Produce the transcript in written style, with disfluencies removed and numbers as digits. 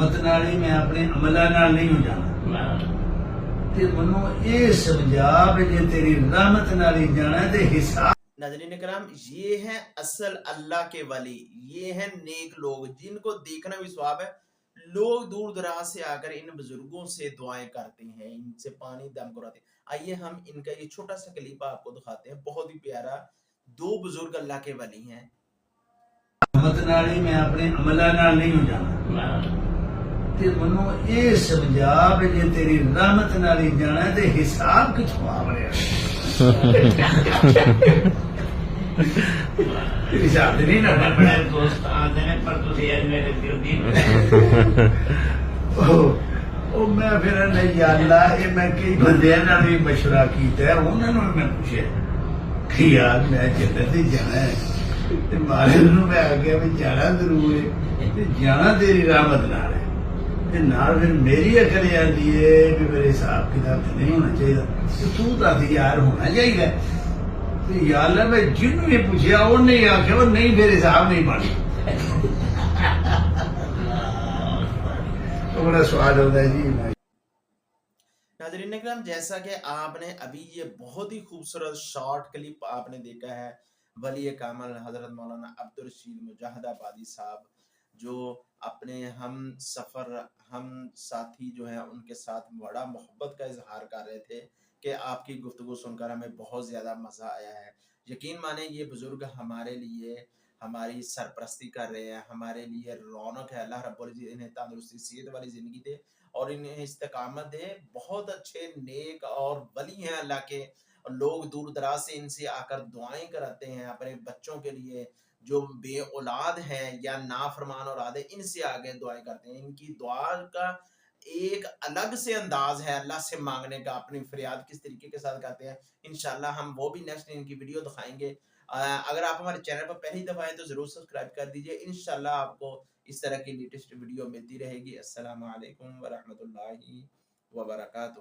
رحمت نال ہی میں اپنے عملاں نال نہیں ہو جانا تے منوں اے سمجھا کہ جے تیری رحمت نال ہی جانا تے حساب۔ ناظرین کرام، یہ ہیں اصل اللہ کے ولی، یہ ہیں نیک لوگ جن کو دیکھنا بھی ثواب ہے۔ لوگ دور دراز سے آ کر ان بزرگوں سے دعائیں کرتے ہیں، ان سے پانی دم کراتے ہیں۔ آئیے ہم ان کا یہ چھوٹا سا کلپ آپ کو دکھاتے ہیں، بہت ہی پیارا۔ دو بزرگ اللہ کے ولی ہیں۔ رحمت نال ہی میں اپنے عملاں نال نہیں ہو جانا تے منوں اے سمجھا کہ جے تیری رحمت نال ہی جانا تے حساب کتھوں آوے حساب تے نہیں نہ بڑے دوست آتے ہیں پر تسی اج میرے دل دی او میں پھر نہیں یا اللہ اے میں کئی بندیاں نال بھی مشورہ کیتا ہے، انہاں نوں میں پوچھیا کہ یار میں جنت ہی جانا ہے تے مالک نوں میں آگیا بھی جانا ضرور ہے تے جانا تیری رحمت نال ہے تے نال پھر میری عقل آندی ہے کہ میرے حساب کتاب تے نہیں ہونا چاہیے تے تو دس یار ہونا چاہیے تے یا اللہ میں جنوں بھی پوچھیا انہوں نے آخیا وہ نہیں پھر حساب نہیں بنی۔ بڑا سوال ہوتا ہے جی۔ ناظرین کرام، جیسا کہ آپ نے ابھی یہ بہت ہی خوبصورت شارٹ کلپ آپ نے دیکھا ہے، ولی کامل حضرت مولانا عبدالرشید مجاہد آبادی صاحب جو اپنے ہم سفر ہم ساتھی جو ہیں ان کے ساتھ بڑا محبت کا اظہار کر رہے تھے کہ آپ کی گفتگو سن کر ہمیں بہت زیادہ مزہ آیا ہے۔ یقین مانیں یہ بزرگ ہمارے لیے ہماری سرپرستی کر رہے ہیں، ہمارے لیے رونق ہے۔ اللہ رب العزت انہیں تندرستی صحت والی زندگی دے اور انہیں استقامت دے۔ بہت اچھے نیک اور ولی ہیں اللہ کے، اور لوگ دور دراز سے ان سے آ کر دعائیں کراتے ہیں اپنے بچوں کے لیے، جو بے اولاد ہیں یا نافرمان اولاد ہے ان سے آگے دعائیں کرتے ہیں۔ ان کی دعا کا ایک الگ سے انداز ہے اللہ سے مانگنے کا، اپنی فریاد کس طریقے کے ساتھ کرتے ہیں انشاءاللہ ہم وہ بھی نیکسٹ ان کی ویڈیو دکھائیں گے۔ اگر آپ ہمارے چینل پر پہلی دفعہ ہیں تو ضرور سبسکرائب کر دیجئے، انشاءاللہ آپ کو اس طرح کی لیٹسٹ ویڈیو ملتی رہے گی۔ السلام علیکم ورحمۃ اللہ وبرکاتہ۔